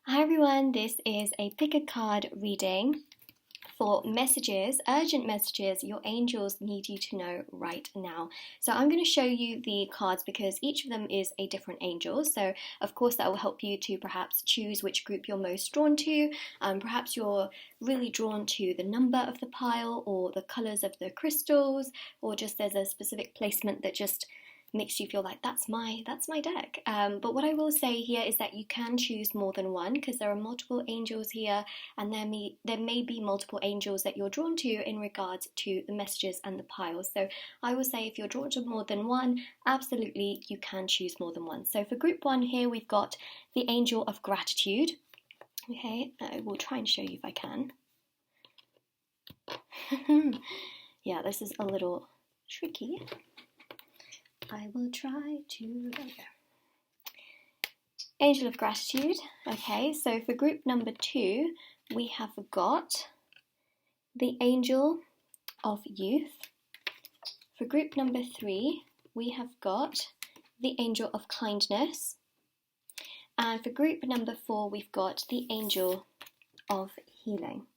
Hi everyone, this is a pick a card reading for messages, urgent messages your angels need you to know right now. So I'm going to show you the cards because each of them is a different angel. So of course that will help you to perhaps choose which group you're most drawn to. Perhaps you're really drawn to the number of the pile or the colours of the crystals, or just there's a specific placement that just makes you feel like that's my deck. But what I will say here is that you can choose more than one because there are multiple angels here, and there may be multiple angels that you're drawn to in regards to the messages and the piles. So I will say if you're drawn to more than one, absolutely you can choose more than one. So for group one here we've got the angel of gratitude. Okay, I will try and show you if I can. Yeah, this is a little tricky. I will try to, there we go. Angel of Gratitude. Okay, so for group number two, we have got the Angel of Youth. For group number three, we have got the Angel of Kindness. And for group number four, we've got the Angel of Healing.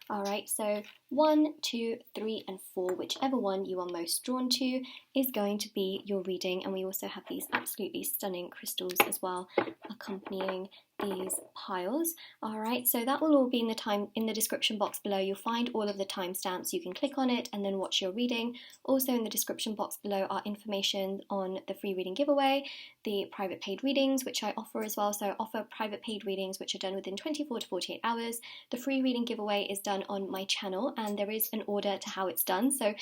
Alright, so 1, 2, 3 and 4, whichever one you are most drawn to is going to be your reading, and we also have these absolutely stunning crystals as well accompanying these piles. Alright, so that will all be in the description box below. You'll find all of the timestamps. You can click on it and then watch your reading. Also in the description box below are information on the free reading giveaway, the private paid readings which I offer as well. So I offer private paid readings which are done within 24 to 48 hours. The free reading giveaway is done on my channel, and there is an order to how it's done. So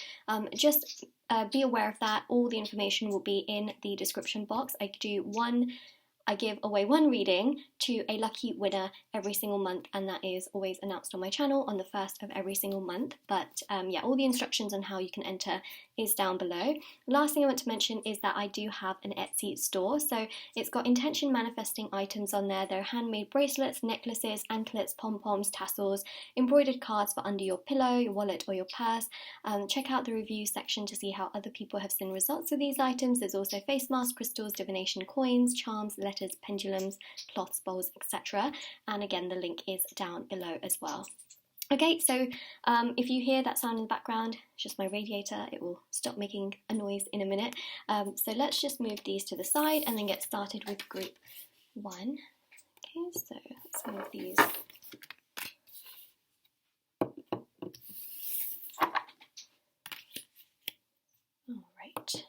just be aware of that. All the information will be in the description box. I give away one reading to a lucky winner every single month, and that is always announced on my channel on the first of every single month. But yeah, all the instructions on how you can enter is down below. Last thing I want to mention is that I do have an Etsy store, so it's got intention manifesting items on there. There are handmade bracelets, necklaces, anklets, pom-poms, tassels, embroidered cards for under your pillow, your wallet or your purse. Check out the review section to see how other people have seen results with these items. There's also face masks, crystals, divination coins, charms, letters, pendulums, cloths, bowls, etc. And again, the link is down below as well. Okay, so if you hear that sound in the background, it's just my radiator. It will stop making a noise in a minute. So let's just move these to the side and then get started with group one. Okay, so let's move these. All right.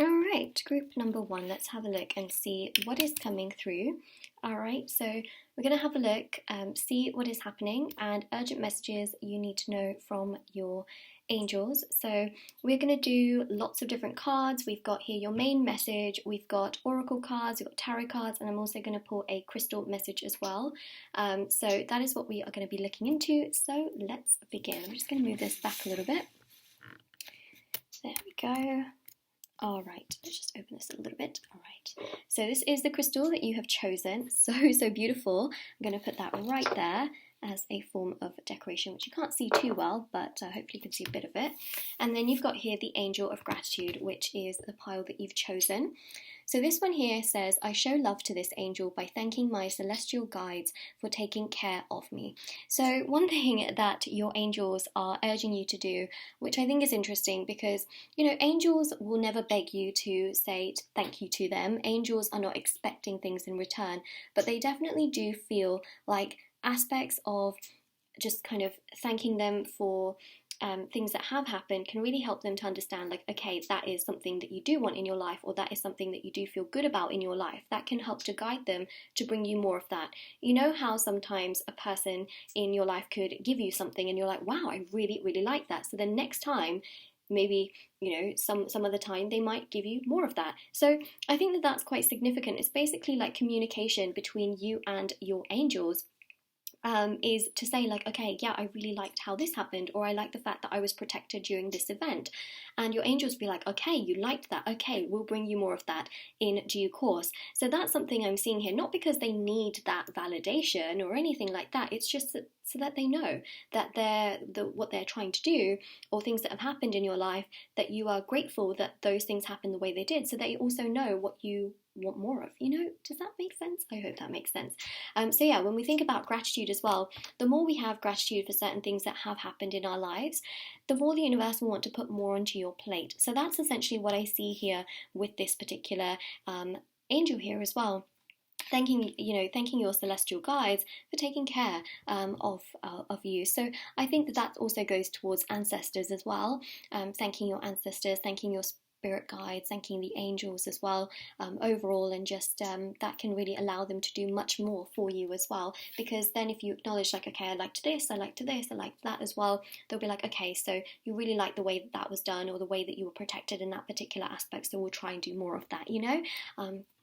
Alright, group number one, let's have a look and see what is coming through. Alright, so we're going to have a look, see what is happening, and urgent messages you need to know from your angels. So we're going to do lots of different cards. We've got here your main message, we've got oracle cards, we've got tarot cards, and I'm also going to pull a crystal message as well. So that is what we are going to be looking into. So let's begin. I'm just going to move this back a little bit. There we go. Alright, let's just open this a little bit. Alright, so this is the crystal that you have chosen. So beautiful. I'm going to put that right there as a form of decoration, which you can't see too well, but hopefully you can see a bit of it. And then you've got here the Angel of Gratitude, which is the pile that you've chosen. So this one here says, I show love to this angel by thanking my celestial guides for taking care of me. So one thing that your angels are urging you to do, which I think is interesting because, you know, angels will never beg you to say thank you to them. Angels are not expecting things in return, but they definitely do feel like aspects of just kind of thanking them for things that have happened can really help them to understand, like, okay, that is something that you do want in your life, or that is something that you do feel good about in your life. That can help to guide them to bring you more of that. You know how sometimes a person in your life could give you something and you're like, wow, I really, really like that. So then next time, maybe, you know, some other time they might give you more of that. So I think that that's quite significant. It's basically like communication between you and your angels. is to say like, okay, yeah, I really liked how this happened, or I like the fact that I was protected during this event. And your angels be like, okay, you liked that, okay, we'll bring you more of that in due course. So that's something I'm seeing here, not because they need that validation or anything like that. It's just that, so that they know that what they're trying to do, or things that have happened in your life, that you are grateful that those things happened the way they did, so they also know what you want more of. Does that make sense? I hope that makes sense. So yeah, when we think about gratitude as well, the more we have gratitude for certain things that have happened in our lives, the more the universe will want to put more onto your plate. So that's essentially what I see here with this particular angel here as well. Thanking your celestial guides for taking care of you. So I think that also goes towards ancestors as well. Thanking your ancestors, thanking your spirit guides, thanking the angels as well, overall, and just that can really allow them to do much more for you as well. Because then if you acknowledge like, okay, I liked this, I liked this, I liked that as well, they'll be like, okay, so you really like the way that was done, or the way that you were protected in that particular aspect, so we'll try and do more of that.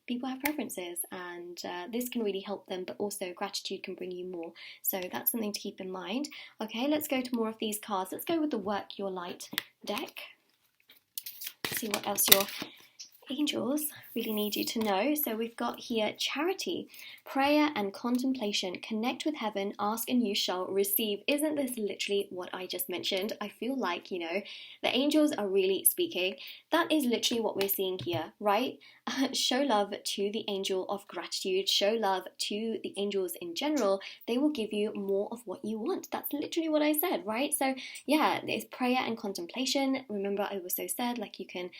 People have preferences, and this can really help them, but also gratitude can bring you more. So that's something to keep in mind. Okay, let's go to more of these cards. Let's go with the Work Your Light deck. See what else your angels really need you to know. So we've got here charity, prayer and contemplation. Connect with heaven, ask and you shall receive. Isn't this literally what I just mentioned? I feel like, the angels are really speaking. That is literally what we're seeing here, right? Show love to the angel of gratitude. Show love to the angels in general. They will give you more of what you want. That's literally what I said, right? So yeah, there's prayer and contemplation. Remember, I also said like you can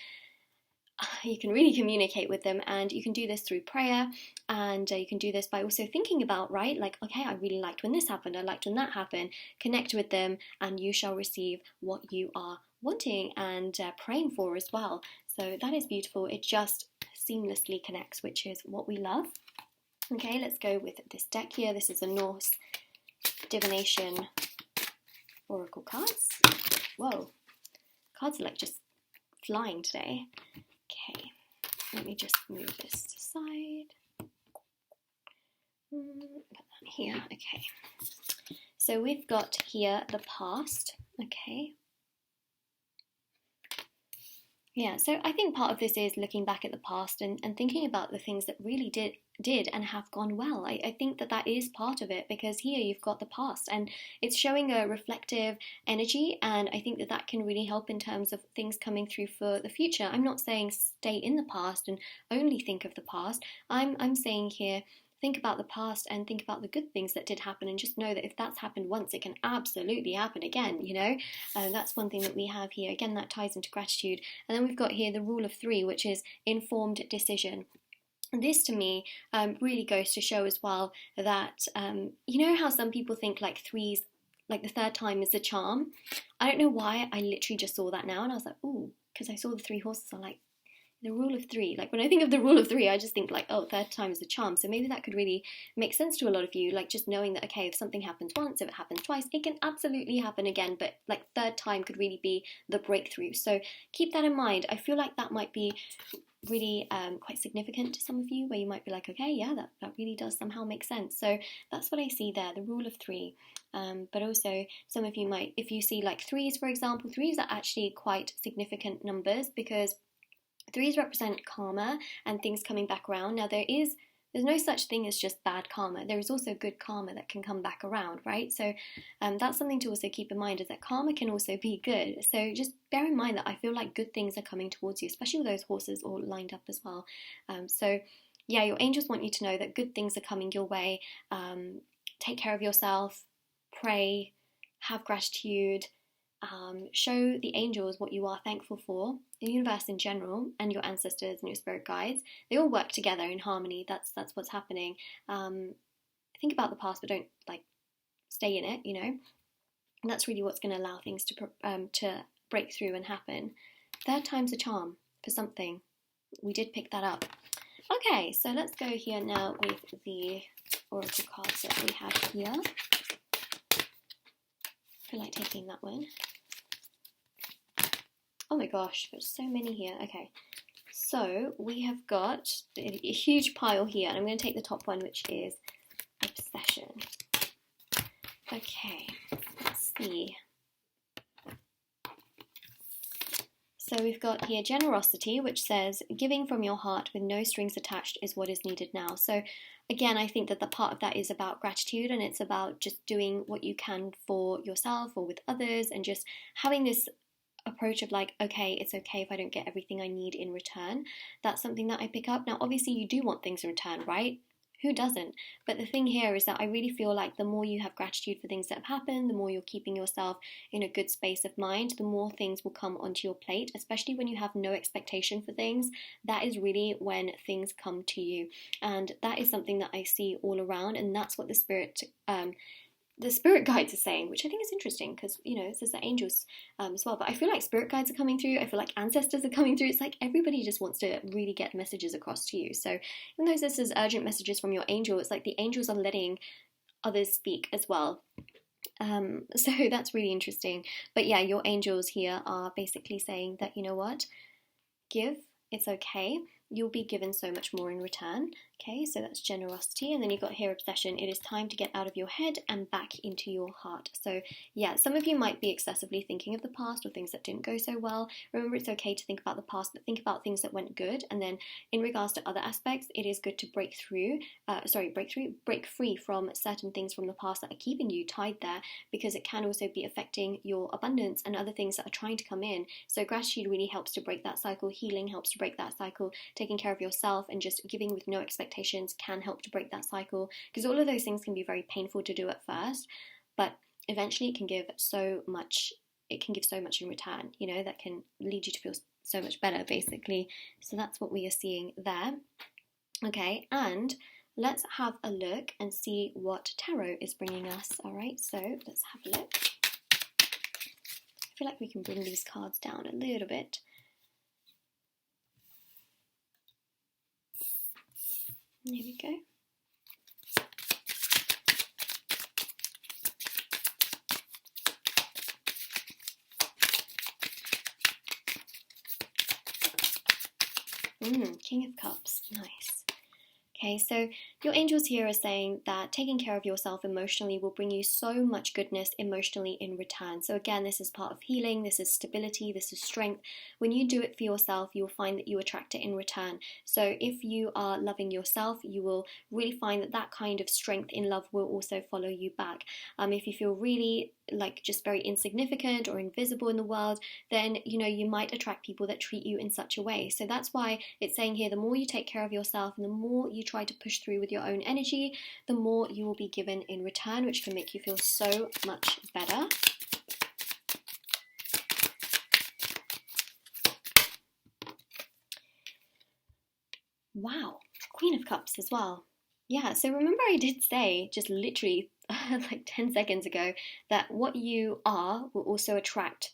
really communicate with them, and you can do this through prayer, and you can do this by also thinking about, right, like, okay, I really liked when this happened, I liked when that happened. Connect with them and you shall receive what you are wanting and praying for as well. So that is beautiful. It just seamlessly connects, which is what we love. Okay, let's go with this deck here. This is a Norse divination oracle cards. Whoa, cards are like just flying today. Okay, let me just move this to the side. Put that here. Okay, so we've got here the past. Okay. Yeah, so I think part of this is looking back at the past and thinking about the things that really did and have gone well. I think that is part of it, because here you've got the past and it's showing a reflective energy, and I think that can really help in terms of things coming through for the future. I'm not saying stay in the past and only think of the past. I'm saying here, think about the past and think about the good things that did happen, and just know that if that's happened once, it can absolutely happen again, That's one thing that we have here. Again, that ties into gratitude. And then we've got here the rule of 3, which is informed decision. This to me really goes to show as well that, how some people think like threes, like the third time is the charm. I don't know why, I literally just saw that now and I was like, ooh, because I saw the 3 horses, I'm like, the rule of 3, like when I think of the rule of 3, I just think like, oh, third time is the charm. So maybe that could really make sense to a lot of you, like just knowing that, okay, if something happens once, if it happens twice, it can absolutely happen again, but like third time could really be the breakthrough. So keep that in mind. I feel like that might be really quite significant to some of you, where you might be like, okay, yeah, that really does somehow make sense. So that's what I see there, the rule of 3. But also some of you might, if you see like 3s, for example, 3s are actually quite significant numbers, because 3s represent karma and things coming back around. Now there's no such thing as just bad karma. There is also good karma that can come back around, right? So that's something to also keep in mind, is that karma can also be good. So just bear in mind that I feel like good things are coming towards you, especially with those horses all lined up as well. So yeah, your angels want you to know that good things are coming your way. Take care of yourself, pray, have gratitude. Show the angels what you are thankful for, the universe in general, and your ancestors and your spirit guides. They all work together in harmony. That's what's happening. Think about the past, but don't like stay in it. And that's really what's going to allow things to break through and happen. Third time's a charm for something. We did pick that up. Okay, so let's go here now with the oracle cards that we have here. I feel like taking that one. Oh my gosh, there's so many here. Okay, so we have got a huge pile here, and I'm going to take the top one, which is obsession. Okay, let's see. So we've got here generosity, which says giving from your heart with no strings attached is what is needed now. So again, I think that the part of that is about gratitude, and it's about just doing what you can for yourself or with others, and just having this approach of like, okay, it's okay if I don't get everything I need in return. That's something that I pick up. Now, obviously, you do want things in return, right? Who doesn't? But the thing here is that I really feel like the more you have gratitude for things that have happened, the more you're keeping yourself in a good space of mind, the more things will come onto your plate, especially when you have no expectation for things. That is really when things come to you. And that is something that I see all around, and that's what the spirit guides are saying, which I think is interesting because, you know, it says the angels as well. But I feel like spirit guides are coming through. I feel like ancestors are coming through. It's like everybody just wants to really get messages across to you. So even though this is urgent messages from your angel, it's like the angels are letting others speak as well. So that's really interesting. But yeah, your angels here are basically saying that, you know what, give, it's okay. You'll be given so much more in return. Okay, so that's generosity. And then you've got here obsession. It is time to get out of your head and back into your heart. So yeah, some of you might be excessively thinking of the past or things that didn't go so well. Remember, it's okay to think about the past, but think about things that went good. And then in regards to other aspects, it is good to break free from certain things from the past that are keeping you tied there, because it can also be affecting your abundance and other things that are trying to come in. So gratitude really helps to break that cycle. Healing helps to break that cycle. Taking care of yourself and just giving with no expectations can help to break that cycle, because all of those things can be very painful to do at first, but eventually it can give so much in return, you know, that can lead you to feel so much better, basically. So that's what we are seeing there. Okay, and let's have a look and see what tarot is bringing us. All right, so let's have a look. I feel like we can bring these cards down a little bit. There we go. King of Cups, nice. Okay, so your angels here are saying that taking care of yourself emotionally will bring you so much goodness emotionally in return. So again, this is part of healing, this is stability, this is strength. When you do it for yourself, you'll find that you attract it in return. So if you are loving yourself, you will really find that that kind of strength in love will also follow you back. If you feel really like just very insignificant or invisible in the world, then you know you might attract people that treat you in such a way. So that's why it's saying here, the more you take care of yourself and the more you try to push through with your own energy, the more you will be given in return, which can make you feel so much better. Wow, Queen of Cups as well. Yeah, so remember I did say just literally like 10 seconds ago that what you are will also attract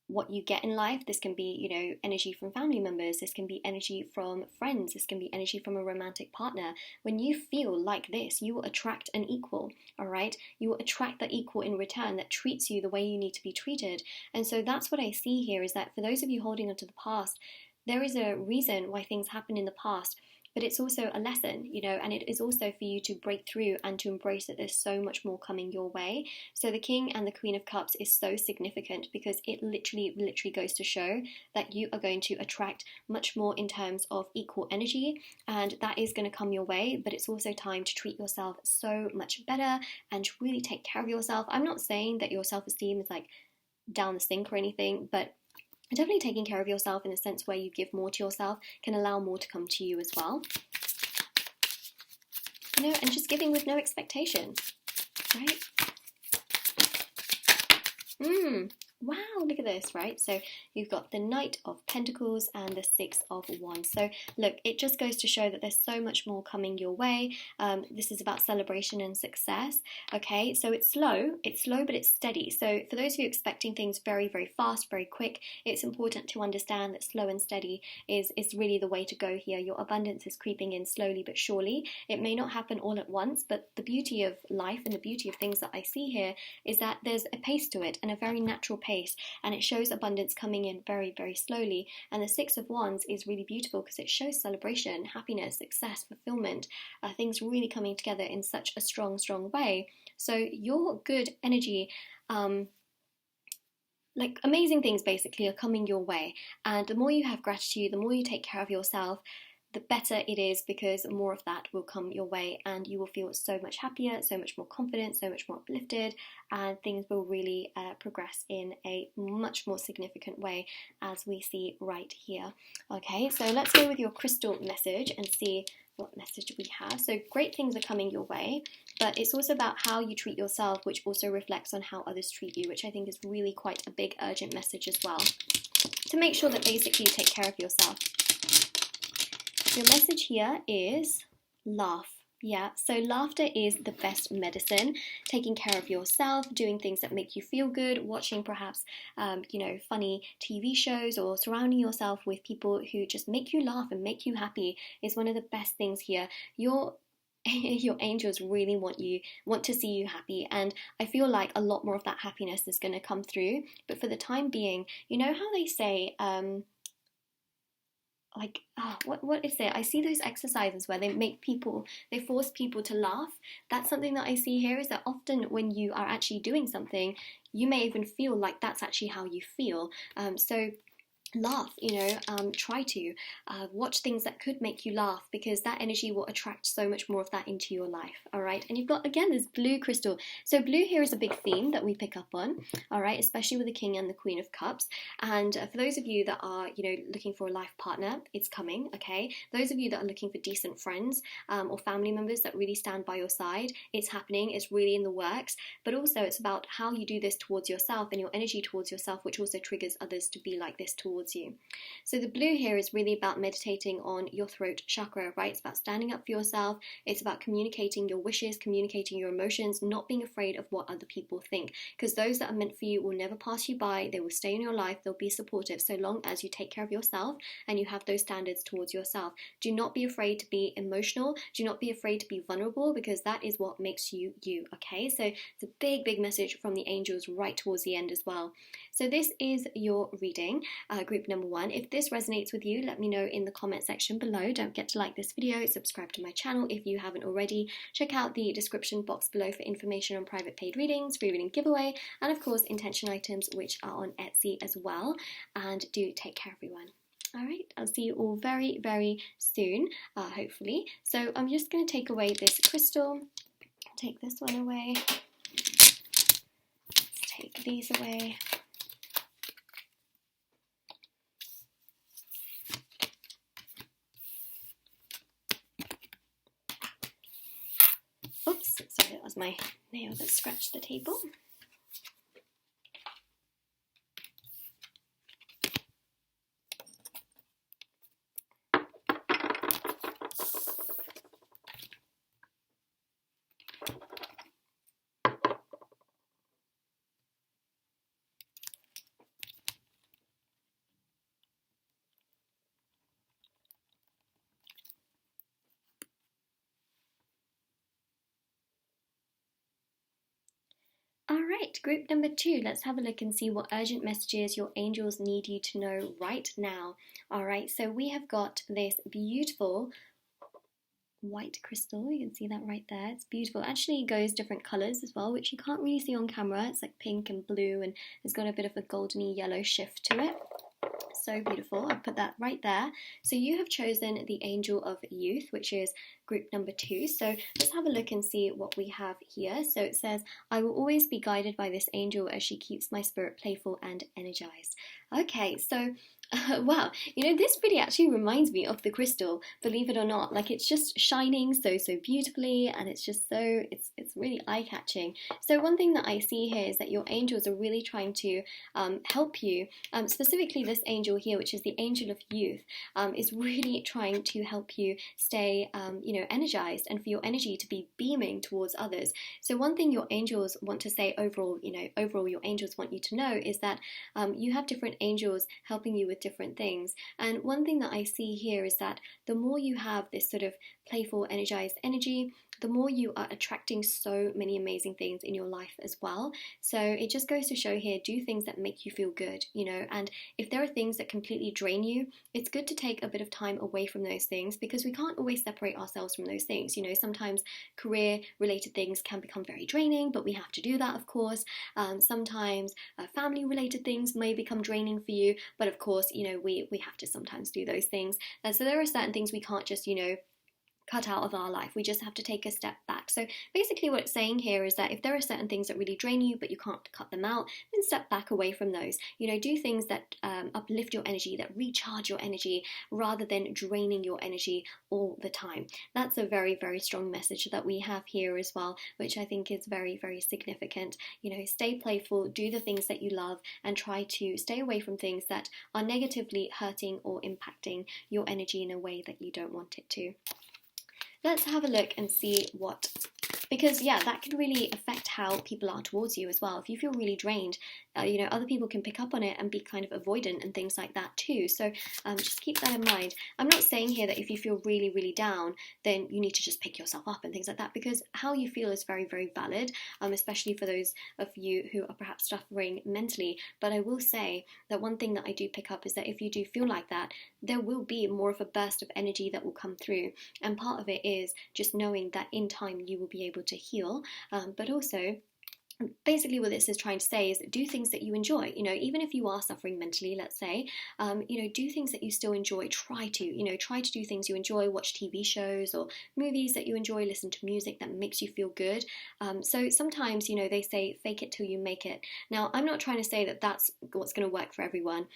what you get in life. This can be, you know, energy from family members, this can be energy from friends, this can be energy from a romantic partner. When you feel like this, you will attract an equal, all right? You will attract that equal in return that treats you the way you need to be treated. And so that's what I see here, is that for those of you holding on to the past, there is a reason why things happen in the past, but it's also a lesson, you know, and it is also for you to break through and to embrace that there's so much more coming your way. So the King and the Queen of Cups is so significant because it literally goes to show that you are going to attract much more in terms of equal energy, and that is going to come your way. But it's also time to treat yourself so much better and to really take care of yourself. I'm not saying that your self-esteem is like down the sink or anything, but definitely taking care of yourself in a sense where you give more to yourself can allow more to come to you as well. You know, and just giving with no expectation, right? Wow, look at this, right? So you've got the Knight of Pentacles and the Six of Wands. So look, it just goes to show that there's so much more coming your way. This is about celebration and success. Okay, so it's slow, but it's steady. So for those of you expecting things very, very fast, very quick, it's important to understand that slow and steady is really the way to go here. Your abundance is creeping in slowly but surely. It may not happen all at once, but the beauty of life and the beauty of things that I see here is that there's a pace to it, and a very natural pace pace, and it shows abundance coming in very, very slowly. And the Six of Wands is really beautiful because it shows celebration, happiness, success, fulfillment, things really coming together in such a strong, strong way. So your good energy, like amazing things basically are coming your way. And the more you have gratitude, the more you take care of yourself, the better it is, because more of that will come your way and you will feel so much happier, so much more confident, so much more uplifted, and things will really progress in a much more significant way, as we see right here. Okay, so let's go with your crystal message and see what message we have. So great things are coming your way, but it's also about how you treat yourself, which also reflects on how others treat you, which I think is really quite a big urgent message as well, to make sure that basically you take care of yourself. Your message here is laugh. Yeah, so laughter is the best medicine. Taking care of yourself, doing things that make you feel good, watching perhaps, funny TV shows, or surrounding yourself with people who just make you laugh and make you happy is one of the best things here. Your angels really want to see you happy, and I feel like a lot more of that happiness is going to come through. But for the time being, you know how they say, what is it? I see those exercises where they force people to laugh. That's something that I see here, is that often when you are actually doing something, you may even feel like that's actually how you feel. So laugh, try to watch things that could make you laugh, because that energy will attract so much more of that into your life. All right, and you've got again this blue crystal. So blue here is a big theme that we pick up on, all right, especially with the King and the Queen of Cups. And for those of you that are looking for a life partner, it's coming. Okay, those of you that are looking for decent friends or family members that really stand by your side, it's happening, it's really in the works. But also it's about how you do this towards yourself and your energy towards yourself, which also triggers others to be like this towards you. So the blue here is really about meditating on your throat chakra, right? It's about standing up for yourself. It's about communicating your wishes, communicating your emotions, not being afraid of what other people think, because those that are meant for you will never pass you by. They will stay in your life. They'll be supportive so long as you take care of yourself and you have those standards towards yourself. Do not be afraid to be emotional. Do not be afraid to be vulnerable, because that is what makes you you, okay? So it's a big, big message from the angels right towards the end as well. So this is your reading, group number 1. If this resonates with you, let me know in the comment section below. Don't forget to like this video, subscribe to my channel if you haven't already. Check out the description box below for information on private paid readings, free reading giveaway, and of course intention items, which are on Etsy as well. And do take care, everyone. Alright, I'll see you all very, very soon, hopefully. So I'm just going to take away this crystal, take this one away, let's take these away. Oops, sorry, that was my nail that scratched the table. Alright, group number 2, let's have a look and see what urgent messages your angels need you to know right now. Alright, so we have got this beautiful white crystal, you can see that right there, it's beautiful. Actually, it goes different colours as well, which you can't really see on camera. It's like pink and blue, and it's got a bit of a goldeny yellow shift to it. So beautiful. I'll put that right there. So you have chosen the Angel of Youth, which is group number 2. So let's have a look and see what we have here. So it says, I will always be guided by this angel as she keeps my spirit playful and energized. Okay, so wow, this really actually reminds me of the crystal, believe it or not. Like, it's just shining so beautifully, and it's just so, it's really eye-catching. So one thing that I see here is that your angels are really trying to help you, specifically this angel here, which is the Angel of Youth, is really trying to help you stay, energized, and for your energy to be beaming towards others. So one thing your angels want to say overall, your angels want you to know is that you have different angels helping you with different things. And one thing that I see here is that the more you have this sort of playful, energized energy, the more you are attracting so many amazing things in your life as well. So it just goes to show here, do things that make you feel good, you know, and if there are things that completely drain you, it's good to take a bit of time away from those things, because we can't always separate ourselves from those things. You know, sometimes career related things can become very draining, but we have to do that, of course. Sometimes family related things may become draining for you, but of course, you know, we have to sometimes do those things. So there are certain things we can't just, you know, cut out of our life. We just have to take a step back. So basically what it's saying here is that if there are certain things that really drain you but you can't cut them out, then step back away from those. You know, do things that uplift your energy, that recharge your energy, rather than draining your energy all the time. That's a very, very strong message that we have here as well, which I think is very, very significant. You know, stay playful, do the things that you love, and try to stay away from things that are negatively hurting or impacting your energy in a way that you don't want it to. Let's have a look and see what, because yeah, that can really affect how people are towards you as well. If you feel really drained, you know, other people can pick up on it and be kind of avoidant and things like that too. So just keep that in mind. I'm not saying here that if you feel really, really down, then you need to just pick yourself up and things like that, because how you feel is very, very valid, especially for those of you who are perhaps suffering mentally. But I will say that one thing that I do pick up is that if you do feel like that, there will be more of a burst of energy that will come through. And part of it is just knowing that in time you will be able to heal, but also basically what this is trying to say is do things that you enjoy. You know, even if you are suffering mentally, let's say, you know, do things that you still enjoy. Try to do things you enjoy. Watch TV shows or movies that you enjoy. Listen to music that makes you feel good. So sometimes, you know, they say fake it till you make it. Now, I'm not trying to say that that's what's going to work for everyone.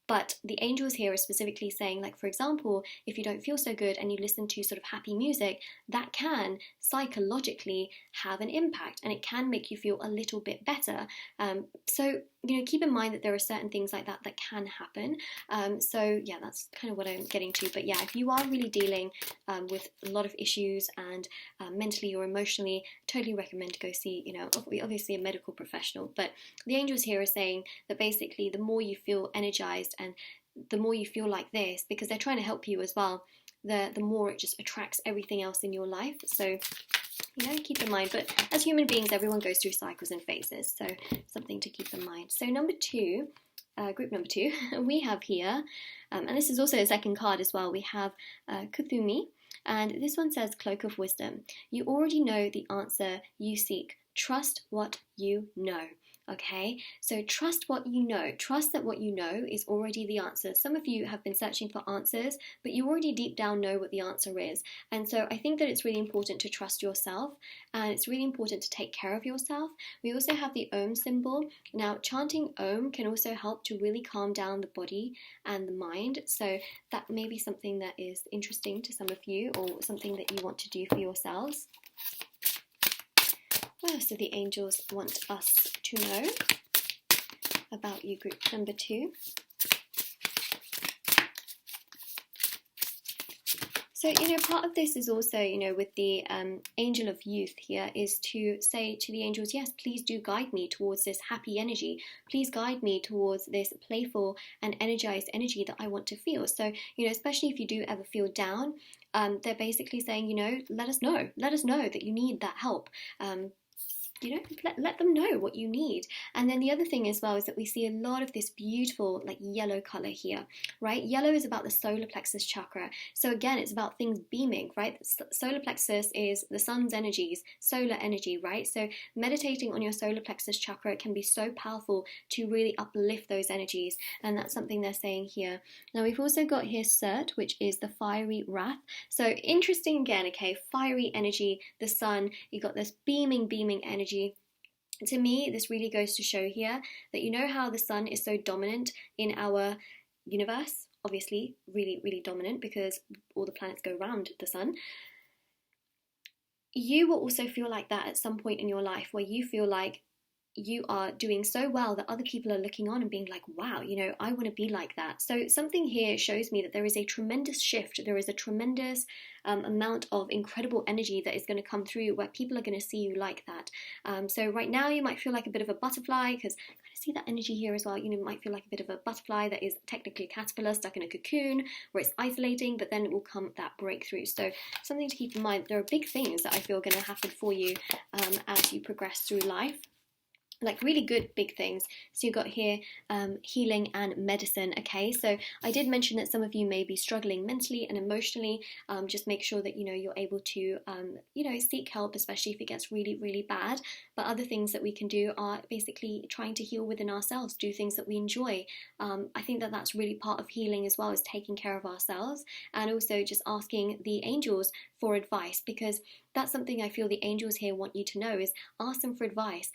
But the angels here are specifically saying, like, for example, if you don't feel so good and you listen to sort of happy music, that can psychologically have an impact and it can make you feel a little bit better. So, you know, keep in mind that there are certain things like that that can happen. So, yeah, that's kind of what I'm getting to. But yeah, if you are really dealing with a lot of issues and mentally or emotionally, totally recommend to go see, you know, obviously a medical professional. But the angels here are saying that basically the more you feel energized and the more you feel like this, because they're trying to help you as well, the more it just attracts everything else in your life. So, you know, keep in mind. But as human beings, everyone goes through cycles and phases, so something to keep in mind. So number two, group number two, we have here, and this is also a second card as well, we have Kuthumi, and this one says Cloak of Wisdom. You already know the answer you seek. Trust what you know. Okay, so trust what you know. Trust that what you know is already the answer. Some of you have been searching for answers, but you already deep down know what the answer is. And so I think that it's really important to trust yourself, and it's really important to take care of yourself. We also have the Om symbol. Now, chanting Om can also help to really calm down the body and the mind. So that may be something that is interesting to some of you, or something that you want to do for yourselves. What else do the angels want us to know about you, group number two? So, you know, part of this is also, you know, with the angel of youth here, is to say to the angels, yes, please do guide me towards this happy energy. Please guide me towards this playful and energized energy that I want to feel. So, you know, especially if you do ever feel down, they're basically saying, you know, let us know that you need that help. You know, let them know what you need. And then the other thing as well is that we see a lot of this beautiful like yellow color here, right? Yellow is about the solar plexus chakra. So again, it's about things beaming, right? Solar plexus is the sun's energies, solar energy, right? So meditating on your solar plexus chakra can be so powerful to really uplift those energies. And that's something they're saying here. Now we've also got here Surt, which is the fiery wrath. So interesting again, okay, fiery energy, the sun, you got this beaming energy. To me, this really goes to show here that you know how the sun is so dominant in our universe, obviously really, really dominant because all the planets go around the sun. You will also feel like that at some point in your life where you feel like you are doing so well that other people are looking on and being like, wow, you know, I want to be like that. So something here shows me that there is a tremendous shift. There is a tremendous amount of incredible energy that is going to come through where people are going to see you like that. So right now you might feel like a bit of a butterfly, because I kind of see that energy here as well. You know, you might feel like a bit of a butterfly that is technically a caterpillar stuck in a cocoon where it's isolating, but then it will come that breakthrough. So something to keep in mind, there are big things that I feel are going to happen for you as you progress through life. Like really good big things. So you've got here healing and medicine. Okay, so I did mention that some of you may be struggling mentally and emotionally. Just make sure that, you know, you're able to you know, seek help, especially if it gets really, really bad. But other things that we can do are basically trying to heal within ourselves, do things that we enjoy. I think that that's really part of healing as well, as taking care of ourselves, and also just asking the angels for advice, because that's something I feel the angels here want you to know, is ask them for advice.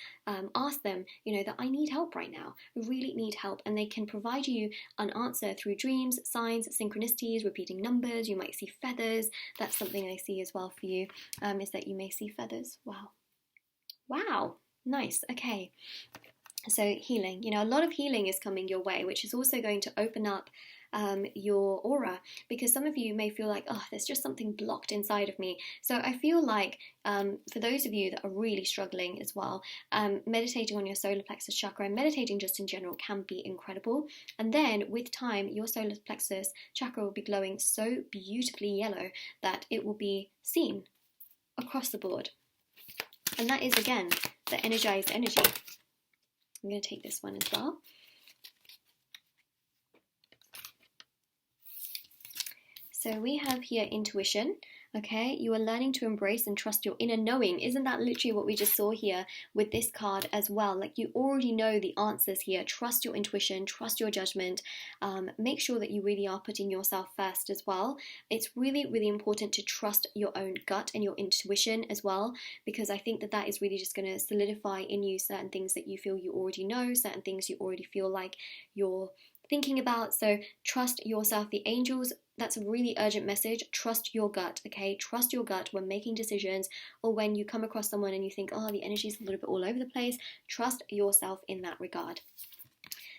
Ask them, you know, that I need help right now. I really need help. And they can provide you an answer through dreams, signs, synchronicities, repeating numbers. You might see feathers. That's something I see as well for you, is that you may see feathers. Wow. Wow. Nice. Okay. So healing, you know, a lot of healing is coming your way, which is also going to open up your aura, because some of you may feel like, oh, there's just something blocked inside of me. So I feel like for those of you that are really struggling as well, meditating on your solar plexus chakra and meditating just in general can be incredible. And then with time, your solar plexus chakra will be glowing so beautifully yellow that it will be seen across the board. And that is, again, the energized energy. I'm going to take this one as well. So we have here intuition, okay? You are learning to embrace and trust your inner knowing. Isn't that literally what we just saw here with this card as well? Like, you already know the answers here. Trust your intuition, trust your judgment. Make sure that you really are putting yourself first as well. It's really, really important to trust your own gut and your intuition as well, because I think that that is really just going to solidify in you certain things that you feel you already know, certain things you already feel like you're thinking about. So trust yourself. The angels, that's a really urgent message. Trust your gut, okay? Trust your gut when making decisions, or when you come across someone and you think, oh, the energy is a little bit all over the place. Trust yourself in that regard.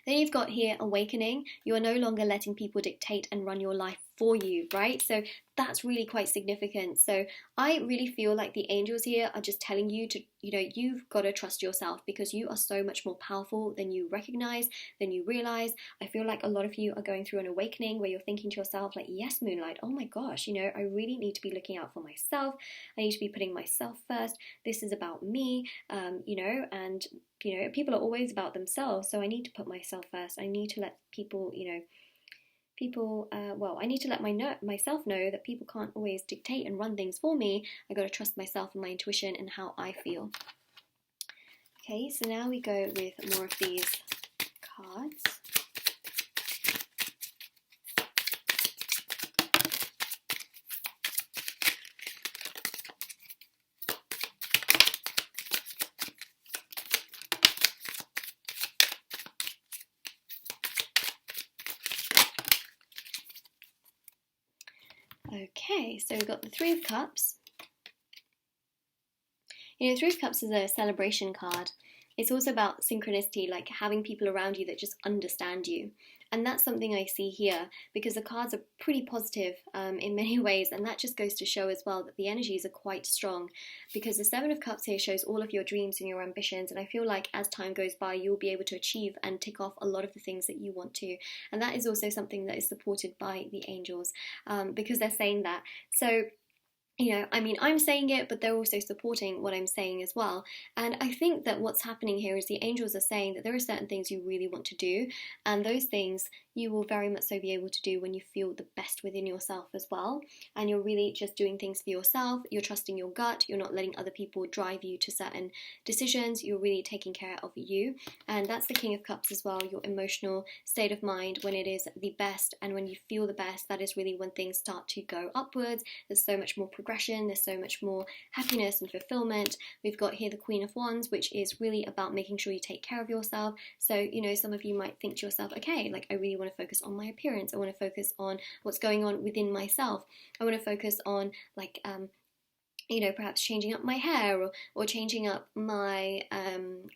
Then you've got here awakening. You are no longer letting people dictate and run your life for you, right? So that's really quite significant. So I really feel like the angels here are just telling you to, you know, you've got to trust yourself, because you are so much more powerful than you recognize, than you realize. I feel like a lot of you are going through an awakening where you're thinking to yourself like, yes, Moonlight, oh my gosh, you know, I really need to be looking out for myself. I need to be putting myself first. This is about me, you know, and you know, people are always about themselves, so I need to put myself first. I need to let people, you know, I need to let myself know that people can't always dictate and run things for me. I got to trust myself and my intuition and how I feel. Okay, so now we go with more of these cards. Okay, so we've got the Three of Cups. You know, Three of Cups is a celebration card. It's also about synchronicity, like having people around you that just understand you. And that's something I see here, because the cards are pretty positive in many ways, and that just goes to show as well that the energies are quite strong, because the Seven of Cups here shows all of your dreams and your ambitions, and I feel like as time goes by you'll be able to achieve and tick off a lot of the things that you want to, and that is also something that is supported by the angels, because they're saying that. So, you know, I mean, I'm saying it, but they're also supporting what I'm saying as well. And I think that what's happening here is the angels are saying that there are certain things you really want to do, and those things you will very much so be able to do when you feel the best within yourself as well. And you're really just doing things for yourself. You're trusting your gut. You're not letting other people drive you to certain decisions. You're really taking care of you. And that's the King of Cups as well, your emotional state of mind when it is the best. And when you feel the best, that is really when things start to go upwards. There's so much more progression. There's so much more happiness and fulfillment. We've got here the Queen of Wands, which is really about making sure you take care of yourself. So, you know, some of you might think to yourself, okay, like I really want to focus on my appearance. I want to focus on what's going on within myself. I want to focus on like you know, perhaps changing up my hair or changing up my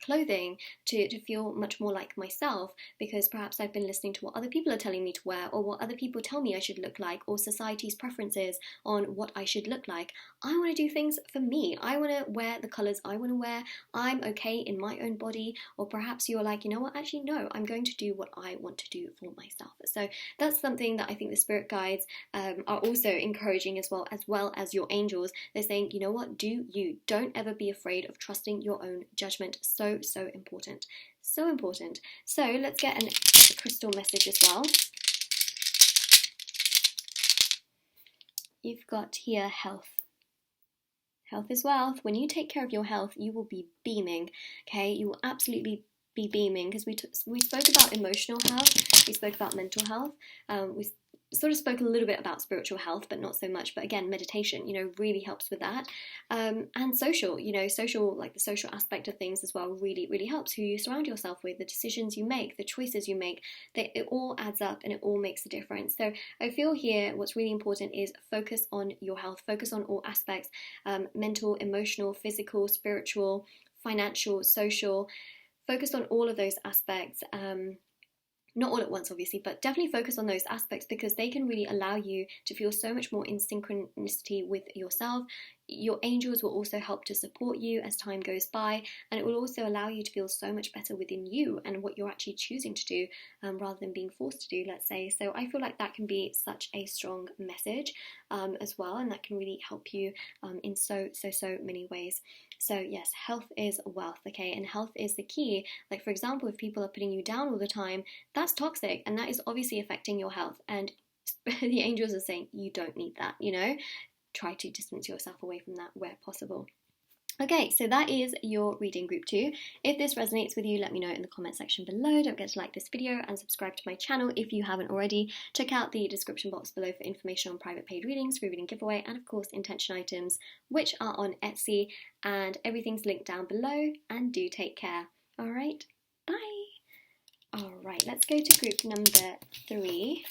clothing to feel much more like myself, because perhaps I've been listening to what other people are telling me to wear, or what other people tell me I should look like, or society's preferences on what I should look like. I want to do things for me. I want to wear the colours I want to wear. I'm okay in my own body. Or perhaps you're like, you know what, actually no, I'm going to do what I want to do for myself. So that's something that I think the spirit guides are also encouraging, as well as your angels. They're saying, you know what, do you. Don't ever be afraid of trusting your own judgment. So important. So important. So let's get a crystal message as well. You've got here health. Health is wealth. When you take care of your health, you will be beaming. Okay, you will absolutely be beaming, because we spoke about emotional health, we spoke about mental health, we sort of spoke a little bit about spiritual health, but not so much. But again, meditation, you know, really helps with that. And social, you know, social, like the social aspect of things as well, really helps. Who you surround yourself with, the decisions you make, the choices you make, it all adds up and it all makes a difference. So I feel here what's really important is focus on your health, focus on all aspects, mental, emotional, physical, spiritual, financial, social. Focus on all of those aspects. Not all at once, obviously, but definitely focus on those aspects, because they can really allow you to feel so much more in synchronicity with yourself. Your angels will also help to support you as time goes by, and it will also allow you to feel so much better within you and what you're actually choosing to do, rather than being forced to do, let's say. So I feel like that can be such a strong message as well, and that can really help you in so many ways. So yes, health is wealth, okay, and health is the key. Like, for example, if people are putting you down all the time, that's toxic, and that is obviously affecting your health, and the angels are saying you don't need that, you know. Try to distance yourself away from that where possible. Okay, so that is your reading, group 2. If this resonates with you, let me know in the comment section below. Don't forget to like this video and subscribe to my channel if you haven't already. Check out the description box below for information on private paid readings, free reading giveaway, and of course intention items, which are on Etsy, and everything's linked down below. And do take care. Alright, bye! Alright, let's go to group number 3.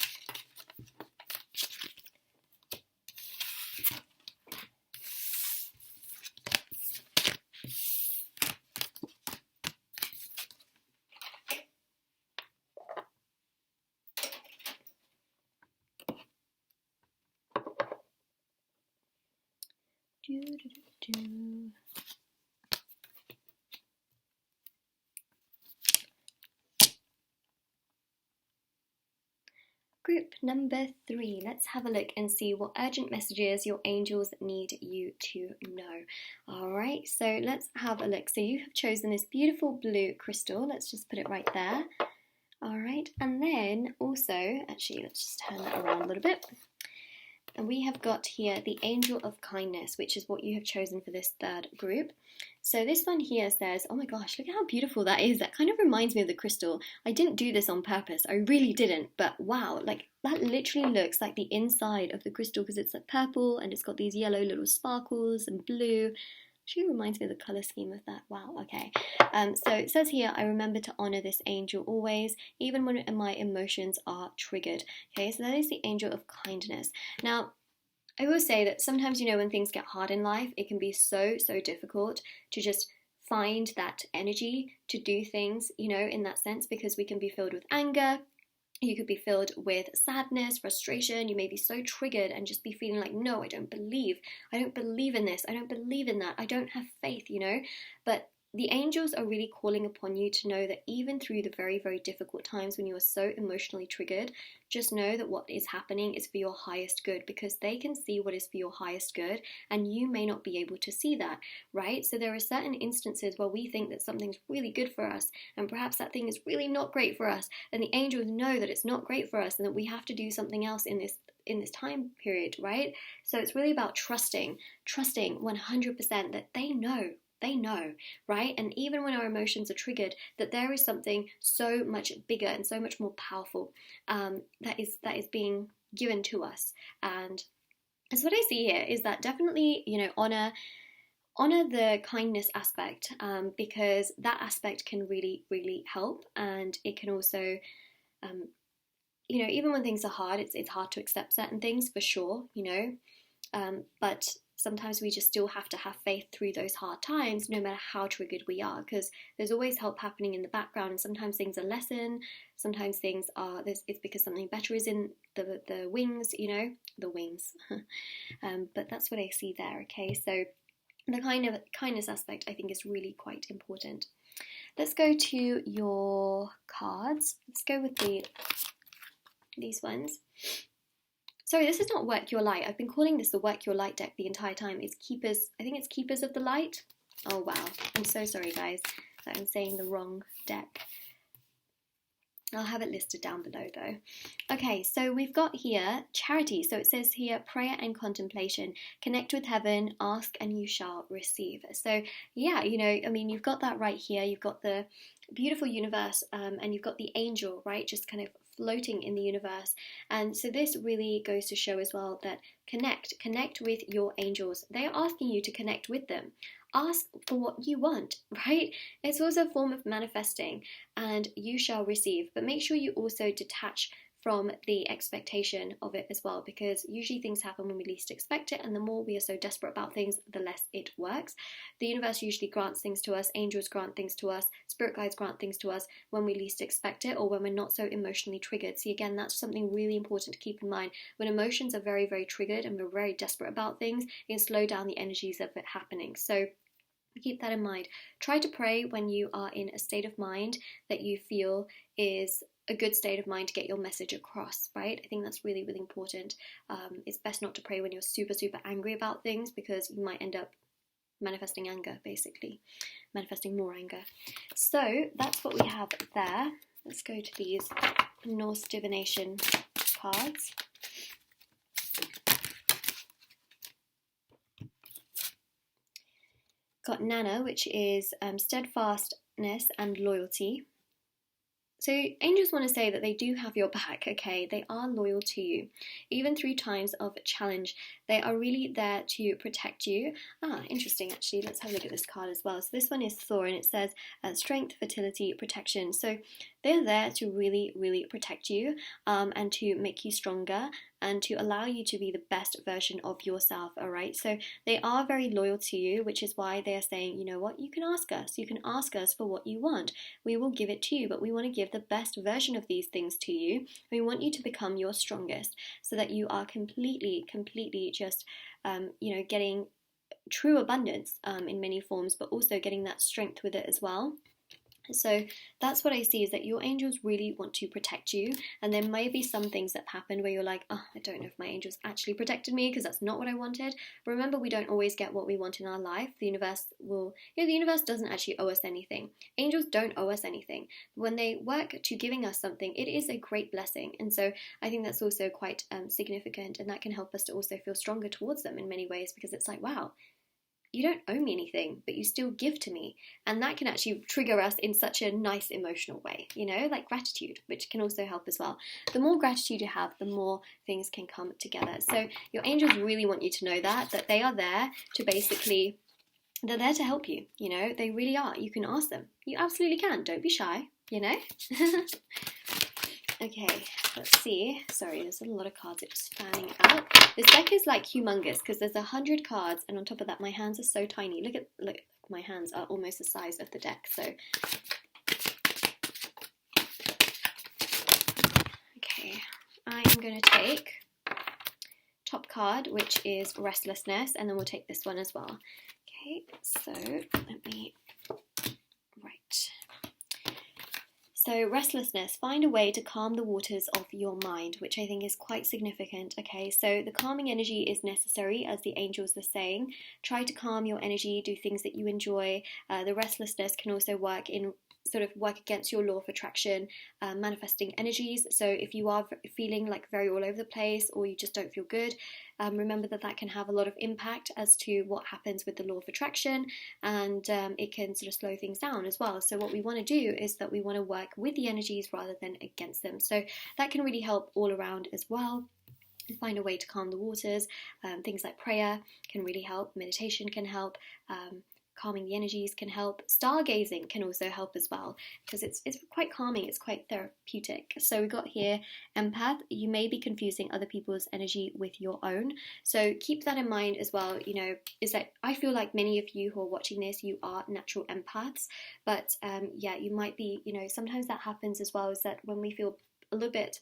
Group number 3, let's have a look and see what urgent messages your angels need you to know. Alright, so let's have a look. So you have chosen this beautiful blue crystal. Let's just put it right there. Alright, and then also, actually let's just turn that around a little bit. And we have got here the Angel of Kindness, which is what you have chosen for this third group. So this one here says, oh my gosh, look at how beautiful that is. That kind of reminds me of the crystal. I didn't do this on purpose. I really didn't. But wow, like that literally looks like the inside of the crystal, because it's like purple and it's got these yellow little sparkles and blue. She reminds me of the colour scheme of that. Wow, okay. So it says here, I remember to honour this angel always, even when my emotions are triggered. Okay, so that is the Angel of Kindness. Now, I will say that sometimes, you know, when things get hard in life, it can be so difficult to just find that energy to do things, you know, in that sense, because we can be filled with anger. You could be filled with sadness, frustration. You may be so triggered and just be feeling like, no, I don't believe in this. I don't believe in that. I don't have faith, you know. But the angels are really calling upon you to know that even through the very difficult times when you are so emotionally triggered, just know that what is happening is for your highest good, because they can see what is for your highest good and you may not be able to see that, right? So there are certain instances where we think that something's really good for us and perhaps that thing is really not great for us, and the angels know that it's not great for us and that we have to do something else in this time period, right? So it's really about trusting 100% that they know, right? And even when our emotions are triggered, that there is something so much bigger and so much more powerful that is being given to us. And so what I see here is that definitely, you know, honor the kindness aspect, because that aspect can really help, and it can also you know, even when things are hard, it's hard to accept certain things for sure, you know, but sometimes we just still have to have faith through those hard times, no matter how triggered we are, because there's always help happening in the background. And sometimes things are lessened, sometimes things are, it's because something better is in the wings, you know, the wings. But that's what I see there, okay? So the kind of kindness aspect, I think, is really quite important. Let's go to your cards. Let's go with these ones. Sorry, this is not Work Your Light. I've been calling this the Work Your Light deck the entire time. It's Keepers, I think it's Keepers of the Light. Oh wow, I'm so sorry guys that I'm saying the wrong deck. I'll have it listed down below though. Okay, so we've got here charity. So it says here prayer and contemplation. Connect with heaven, ask and you shall receive. So yeah, you know, I mean, you've got that right here. You've got the beautiful universe and you've got the angel, right? Just kind of floating in the universe. And so this really goes to show as well that connect with your angels. They are asking you to connect with them. Ask for what you want, right? It's also a form of manifesting, and you shall receive. But make sure you also detach from the expectation of it as well, because usually things happen when we least expect it, and the more we are so desperate about things, the less it works. The universe usually grants things to us, angels grant things to us, spirit guides grant things to us when we least expect it, or when we're not so emotionally triggered. See, again, that's something really important to keep in mind. When emotions are very, very triggered and we're very desperate about things, it can slow down the energies of it happening. So keep that in mind. Try to pray when you are in a state of mind that you feel is a good state of mind to get your message across, right? I think that's really, really important. It's best not to pray when you're super, super angry about things, because you might end up manifesting anger, basically. Manifesting more anger. So that's what we have there. Let's go to these Norse divination cards. Got Nana, which is steadfastness and loyalty. So angels want to say that they do have your back, okay? They are loyal to you. Even through times of challenge, they are really there to protect you. Interesting, actually. Let's have a look at this card as well. So this one is Thor, and it says strength, fertility, protection. So they're there to really, really protect you and to make you stronger and to allow you to be the best version of yourself, all right? So they are very loyal to you, which is why they are saying, you know what, you can ask us. You can ask us for what you want. We will give it to you, but we want to give the best version of these things to you. We want you to become your strongest so that you are completely just, getting true abundance in many forms, but also getting that strength with it as well. So that's what I see, is that your angels really want to protect you, and there may be some things that happen where you're like, I don't know if my angels actually protected me because that's not what I wanted. But remember, we don't always get what we want in our life. The universe the universe doesn't actually owe us anything. Angels don't owe us anything. When they work to giving us something, it is a great blessing, and so I think that's also quite significant, and that can help us to also feel stronger towards them in many ways, because it's like, wow, you don't owe me anything, but you still give to me. And that can actually trigger us in such a nice emotional way, you know, like gratitude, which can also help as well. The more gratitude you have, the more things can come together. So your angels really want you to know that they are there to basically, they're there to help you, you know, they really are. You can ask them. You absolutely can. Don't be shy, you know. Okay, let's see. Sorry, there's a lot of cards just fanning out. This deck is like humongous because there's 100 cards, and on top of that, my hands are so tiny. Look, my hands are almost the size of the deck. So, okay, I am going to take top card, which is restlessness, and then we'll take this one as well. Okay, so let me write. So restlessness, find a way to calm the waters of your mind, which I think is quite significant. Okay, so the calming energy is necessary, as the angels are saying. Try to calm your energy, do things that you enjoy. The restlessness can also work against your law of attraction, manifesting energies. So if you are feeling like very all over the place, or you just don't feel good, remember that can have a lot of impact as to what happens with the law of attraction, and it can sort of slow things down as well. So what we want to do is that we want to work with the energies rather than against them. So that can really help all around as well. Find a way to calm the waters. Things like prayer can really help. Meditation can help. calming the energies can help. Stargazing can also help as well, because it's quite calming, it's quite therapeutic. So we got here empath. You may be confusing other people's energy with your own, so keep that in mind as well. You know, is that I feel like many of you who are watching this, you are natural empaths, but yeah, you might be, you know, sometimes that happens as well, is that when we feel a little bit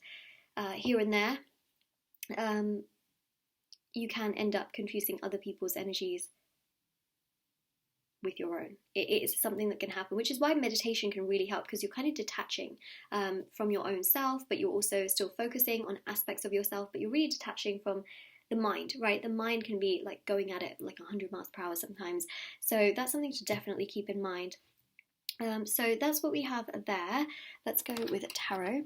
here and there, you can end up confusing other people's energies with your own. It is something that can happen, which is why meditation can really help, because you're kind of detaching from your own self, but you're also still focusing on aspects of yourself, but you're really detaching from the mind, right? The mind can be like going at it like 100 miles per hour sometimes. So that's something to definitely keep in mind. So that's what we have there. Let's go with tarot.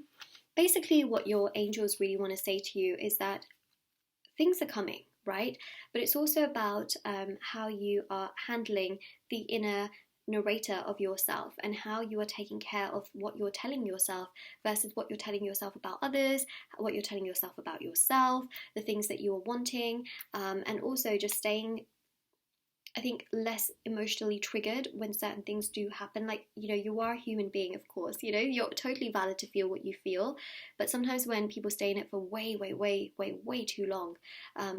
Basically, what your angels really want to say to you is that things are coming, right? But it's also about how you are handling the inner narrator of yourself, and how you are taking care of what you're telling yourself versus what you're telling yourself about others, what you're telling yourself about yourself, the things that you are wanting, and also just staying, I think, less emotionally triggered when certain things do happen. Like, you know, you are a human being, of course, you know, you're totally valid to feel what you feel, but sometimes when people stay in it for way too long,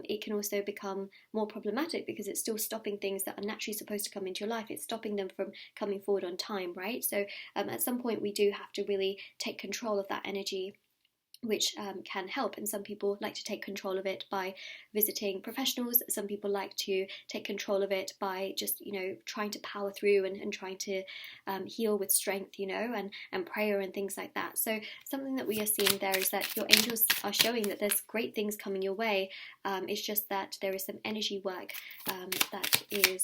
it can also become more problematic, because it's still stopping things that are naturally supposed to come into your life. It's stopping them from coming forward on time, right? So at some point we do have to really take control of that energy, which can help. And some people like to take control of it by visiting professionals. Some people like to take control of it by just, you know, trying to power through and trying to heal with strength, you know, and prayer and things like that. So something that we are seeing there is that your angels are showing that there's great things coming your way. It's just that there is some energy work that is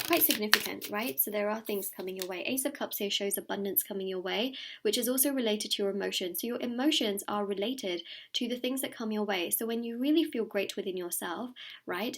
quite significant, right? So there are things coming your way. Ace of Cups here shows abundance coming your way, which is also related to your emotions. So your emotions are related to the things that come your way. So when you really feel great within yourself, right?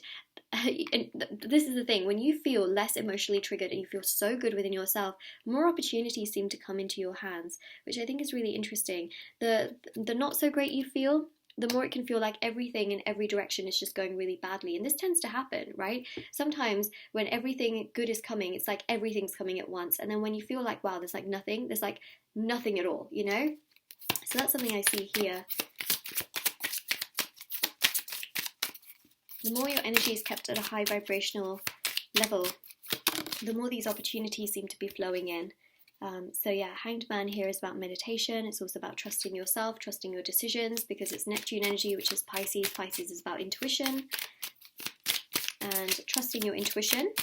And this is the thing, when you feel less emotionally triggered and you feel so good within yourself, more opportunities seem to come into your hands, which I think is really interesting. The not so great you feel, the more it can feel like everything in every direction is just going really badly. And this tends to happen, right? Sometimes when everything good is coming, it's like everything's coming at once. And then when you feel like, wow, there's like nothing at all, you know? So that's something I see here. The more your energy is kept at a high vibrational level, the more these opportunities seem to be flowing in. So yeah, Hanged Man here is about meditation. It's also about trusting yourself, trusting your decisions, because it's Neptune energy, which is Pisces. Pisces is about intuition and trusting your intuition.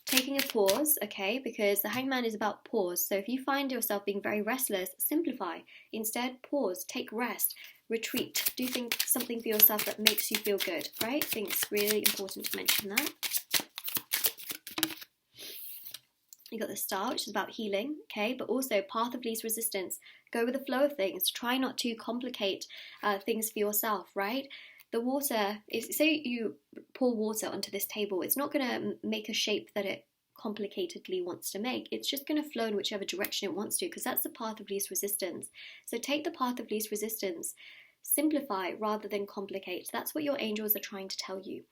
Taking a pause, okay, because the Hanged Man is about pause. So if you find yourself being very restless, simplify. Instead, pause, take rest, retreat, do something for yourself that makes you feel good, right? I think it's really important to mention that. You got the Star, which is about healing, okay, but also path of least resistance. Go with the flow of things. Try not to complicate things for yourself, right? The water, say you pour water onto this table, it's not going to make a shape that it complicatedly wants to make. It's just going to flow in whichever direction it wants to, because that's the path of least resistance. So take the path of least resistance. Simplify rather than complicate. That's what your angels are trying to tell you.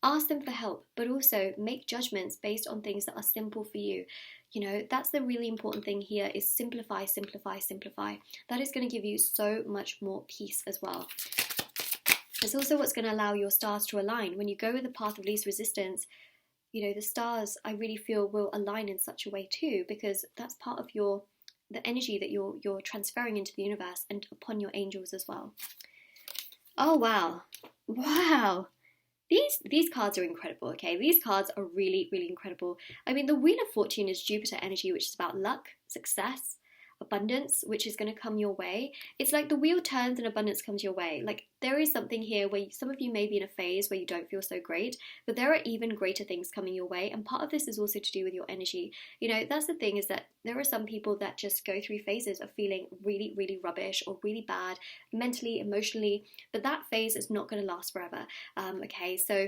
Ask them for help, but also make judgments based on things that are simple for you. You know, that's the really important thing here, is simplify, simplify, simplify. That is going to give you so much more peace as well. It's also what's going to allow your stars to align. When you go with the path of least resistance, you know, the stars, I really feel, will align in such a way too, because that's part of the energy that you're transferring into the universe and upon your angels as well. Oh, wow. Wow. These cards are incredible, okay? These cards are really, really incredible. I mean, the Wheel of Fortune is Jupiter energy, which is about luck, success, abundance, which is going to come your way. It's like the wheel turns and abundance comes your way. Like, there is something here where some of you may be in a phase where you don't feel so great, but there are even greater things coming your way. And part of this is also to do with your energy. You know, that's the thing, is that there are some people that just go through phases of feeling really, really rubbish or really bad mentally, emotionally, but that phase is not going to last forever. Okay, so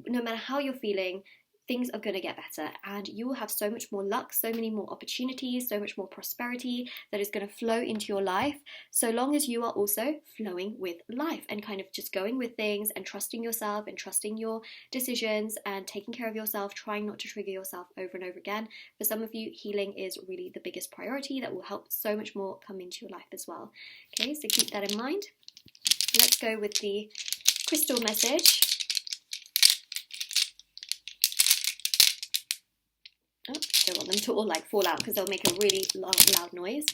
no matter how you're feeling, things are going to get better, and you will have so much more luck, so many more opportunities, so much more prosperity that is going to flow into your life, so long as you are also flowing with life and kind of just going with things and trusting yourself and trusting your decisions and taking care of yourself, trying not to trigger yourself over and over again. For some of you, healing is really the biggest priority that will help so much more come into your life as well. Okay, so keep that in mind. Let's go with the crystal message. Oh, don't want them to all like fall out because they'll make a really loud noise.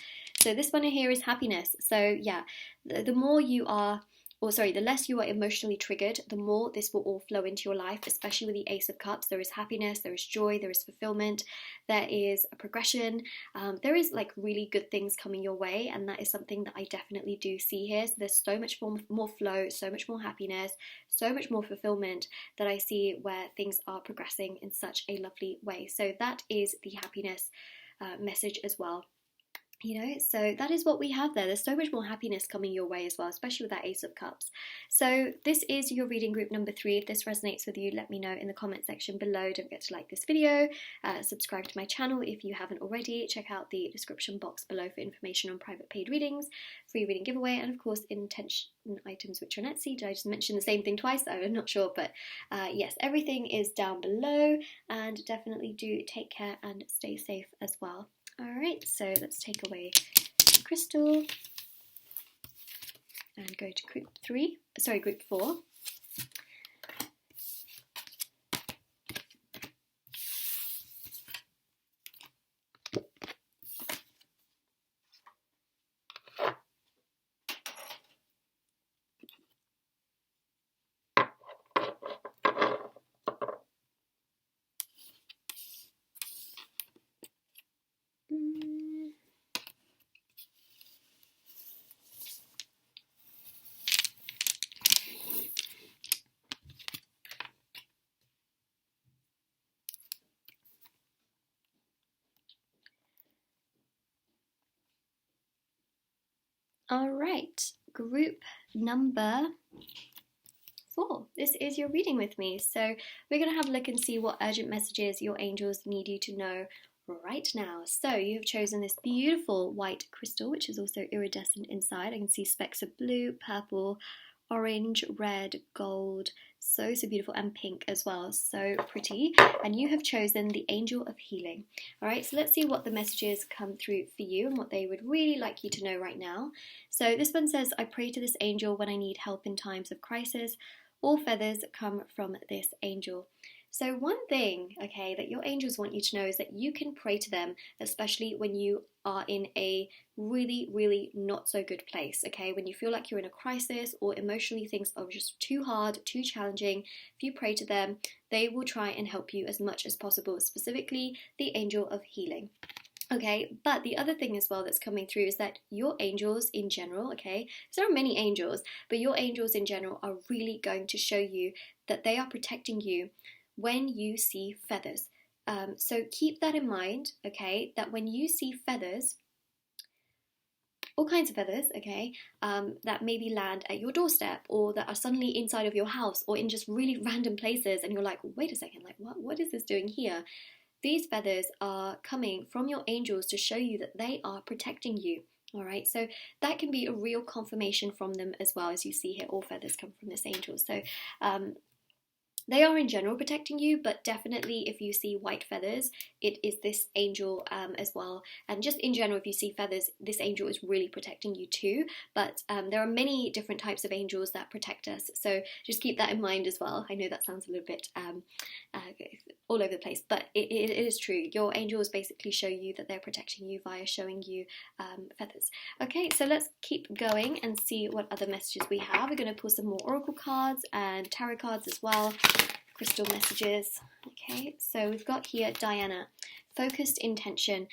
So this one here is happiness. So yeah, the more you are, or sorry, the less you are emotionally triggered, the more this will all flow into your life, especially with the Ace of Cups. There is happiness, there is joy, there is fulfillment, there is a progression, there is like really good things coming your way, and that is something that I definitely do see here. So there's so much more flow, so much more happiness, so much more fulfillment that I see where things are progressing in such a lovely way. So that is the happiness message as well. You know, so that is what we have there. There's so much more happiness coming your way as well, especially with that Ace of Cups. So this is your reading group number 3. If this resonates with you, let me know in the comment section below. Don't forget to like this video, subscribe to my channel if you haven't already. Check out the description box below for information on private paid readings, free reading giveaway, and of course intention items which are on Etsy. Did I just mention the same thing twice? I'm not sure, but yes, everything is down below, and definitely do take care and stay safe as well. Alright, so let's take away the crystal and go to group 4. Alright, group number 4. This is your reading with me. So we're going to have a look and see what urgent messages your angels need you to know right now. So you have chosen this beautiful white crystal, which is also iridescent inside. I can see specks of blue, purple, orange, red, gold, so beautiful, and pink as well, so pretty. And you have chosen the Angel of Healing. All right, so let's see what the messages come through for you and what they would really like you to know right now. So this one says, I pray to this angel when I need help in times of crisis. All feathers come from this angel. So one thing, okay, that your angels want you to know is that you can pray to them, especially when you are in a really, really not so good place, okay? When you feel like you're in a crisis or emotionally things are just too hard, too challenging, if you pray to them, they will try and help you as much as possible, specifically the Angel of Healing. Okay, but the other thing as well that's coming through is that your angels in general, okay, so there are many angels, but your angels in general are really going to show you that they are protecting you when you see feathers. So keep that in mind, okay, that when you see feathers, all kinds of feathers, okay, that maybe land at your doorstep or that are suddenly inside of your house or in just really random places, and you're like, wait a second, like what is this doing here? These feathers are coming from your angels to show you that they are protecting you. All right, so that can be a real confirmation from them as well. As you see here, all feathers come from this angel. So they are in general protecting you, but definitely if you see white feathers, it is this angel as well. And just in general, if you see feathers, this angel is really protecting you too. But there are many different types of angels that protect us. So just keep that in mind as well. I know that sounds a little bit all over the place, but it is true. Your angels basically show you that they're protecting you via showing you feathers. Okay, so let's keep going and see what other messages we have. We're going to pull some more oracle cards and tarot cards as well. Crystal messages. Okay, so we've got here Diana. Focused intention.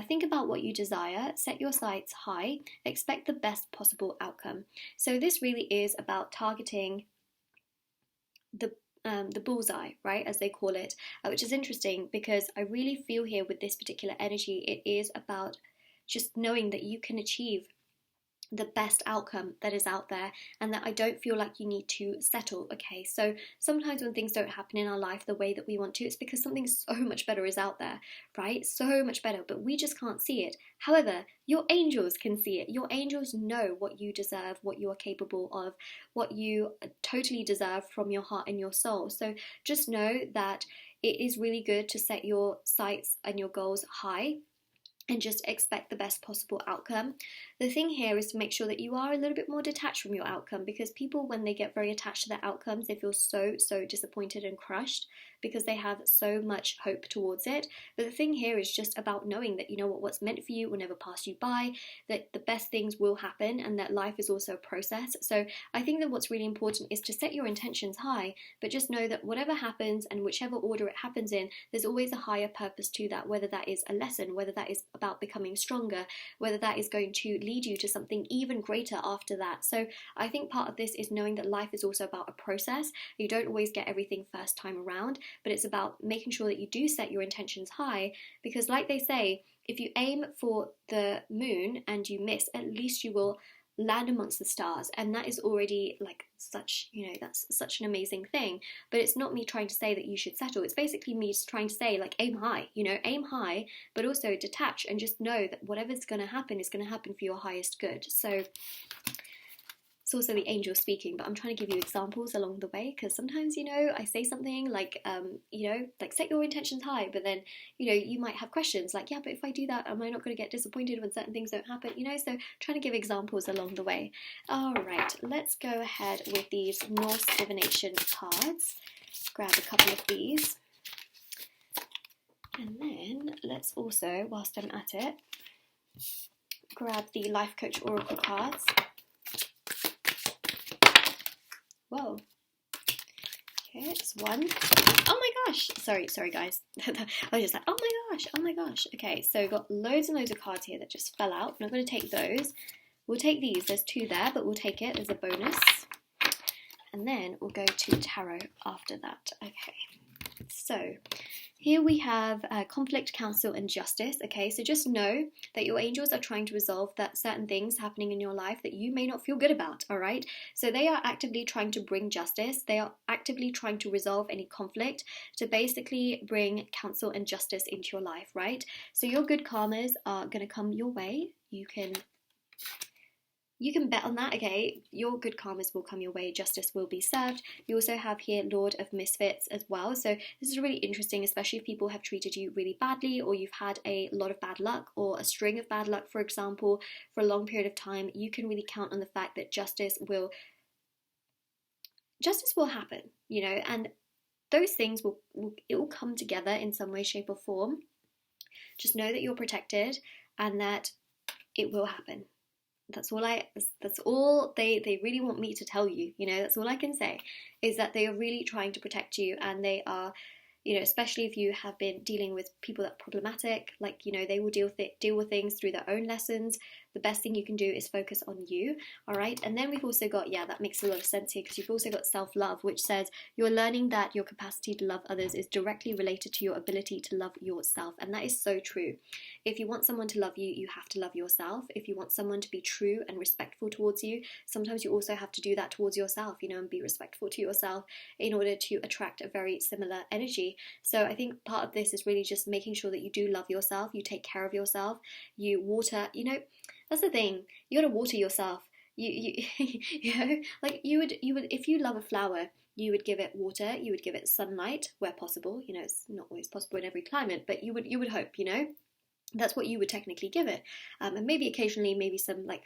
Think about what you desire, set your sights high, expect the best possible outcome. So this really is about targeting the bullseye, right, as they call it, which is interesting because I really feel here with this particular energy, it is about just knowing that you can achieve the best outcome that is out there, and that I don't feel like you need to settle. Okay, so sometimes when things don't happen in our life the way that we want to, it's because something so much better is out there, right? So much better, but we just can't see it. However, your angels can see it. Your angels know what you deserve, what you are capable of, what you totally deserve from your heart and your soul. So just know that it is really good to set your sights and your goals high and just expect the best possible outcome. The thing here is to make sure that you are a little bit more detached from your outcome, because people, when they get very attached to their outcomes, they feel so disappointed and crushed because they have so much hope towards it. But the thing here is just about knowing that, you know what, what's meant for you will never pass you by, that the best things will happen, and that life is also a process. So I think that what's really important is to set your intentions high, but just know that whatever happens and whichever order it happens in, there's always a higher purpose to that, whether that is a lesson, whether that is about becoming stronger, whether that is going to lead you to something even greater after that. So I think part of this is knowing that life is also about a process. You don't always get everything first time around, but it's about making sure that you do set your intentions high, because like they say, if you aim for the moon and you miss, at least you will land amongst the stars, and that is already like such, you know, that's such an amazing thing. But it's not me trying to say that you should settle. It's basically me just trying to say, like, aim high, you know, aim high, but also detach and just know that whatever's going to happen is going to happen for your highest good. So it's also the angel speaking, but I'm trying to give you examples along the way, because sometimes, you know, I say something like, you know, like set your intentions high, but then, you know, you might have questions like, yeah, but if I do that, am I not going to get disappointed when certain things don't happen, you know? So trying to give examples along the way. All right, let's go ahead with these Norse divination cards. Grab a couple of these. And then let's also, whilst I'm at it, grab the Life Coach Oracle cards. Whoa. Okay, it's one. Oh my gosh. Sorry guys. I was just like, oh my gosh. Okay, so we've got loads and loads of cards here that just fell out. I'm not going to take those. We'll take these. There's two there, but we'll take it as a bonus. And then we'll go to tarot after that. Okay, so here we have conflict, counsel, and justice. Okay, so just know that your angels are trying to resolve that certain things happening in your life that you may not feel good about, all right? So they are actively trying to bring justice. They are actively trying to resolve any conflict, to basically bring counsel and justice into your life, right? So your good karmas are going to come your way. You can bet on that, okay? Your good karmas will come your way, justice will be served. You also have here Lord of Misfits as well. So this is really interesting, especially if people have treated you really badly, or you've had a lot of bad luck, or a string of bad luck, for example, for a long period of time. You can really count on the fact that justice will happen, you know, and those things will come together in some way, shape, or form. Just know that you're protected and that it will happen. That's all they really want me to tell you, you know. That's all I can say, is that they are really trying to protect you, and they are, you know, especially if you have been dealing with people that are problematic, like, you know, they will deal with things through their own lessons. The best thing you can do is focus on you, all right? And then we've also got, yeah, that makes a lot of sense here, because you've also got self-love, which says you're learning that your capacity to love others is directly related to your ability to love yourself. And that is so true. If you want someone to love you, you have to love yourself. If you want someone to be true and respectful towards you, sometimes you also have to do that towards yourself, you know, and be respectful to yourself in order to attract a very similar energy. So I think part of this is really just making sure that you do love yourself, you take care of yourself, you water, you know, that's the thing, you gotta water yourself. You you know, like you would if you love a flower, you would give it water, you would give it sunlight where possible. You know, it's not always possible in every climate, but you would hope, you know, that's what you would technically give it. And maybe occasionally, maybe some like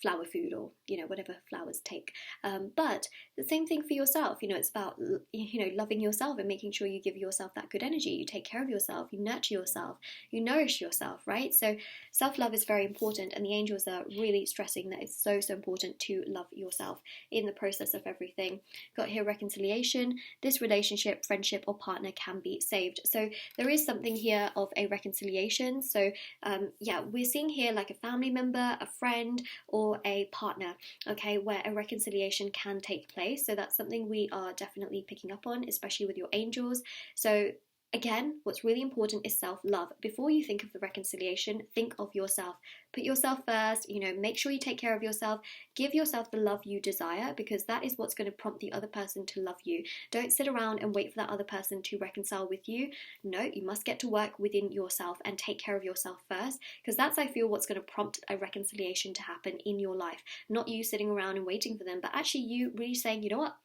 flower food, or, you know, whatever flowers take. But the same thing for yourself, you know, it's about, you know, loving yourself and making sure you give yourself that good energy. You take care of yourself, you nurture yourself, you nourish yourself, right? So self-love is very important, and the angels are really stressing that it's so important to love yourself in the process of everything. Got here reconciliation. This relationship, friendship, or partner can be saved. So there is something here of a reconciliation. So yeah, we're seeing here like a family member, a friend, or a partner, okay, where a reconciliation can take place. So that's something we are definitely picking up on, especially with your angels. So Again, what's really important is self-love. Before you think of the reconciliation, think of yourself. Put yourself first, make sure you take care of yourself. Give yourself the love you desire, because that is what's going to prompt the other person to love you. Don't sit around and wait for that other person to reconcile with you. No, you must get to work within yourself and take care of yourself first, because that's, I feel, what's going to prompt a reconciliation to happen in your life. Not you sitting around and waiting for them, but actually you really saying, you know what?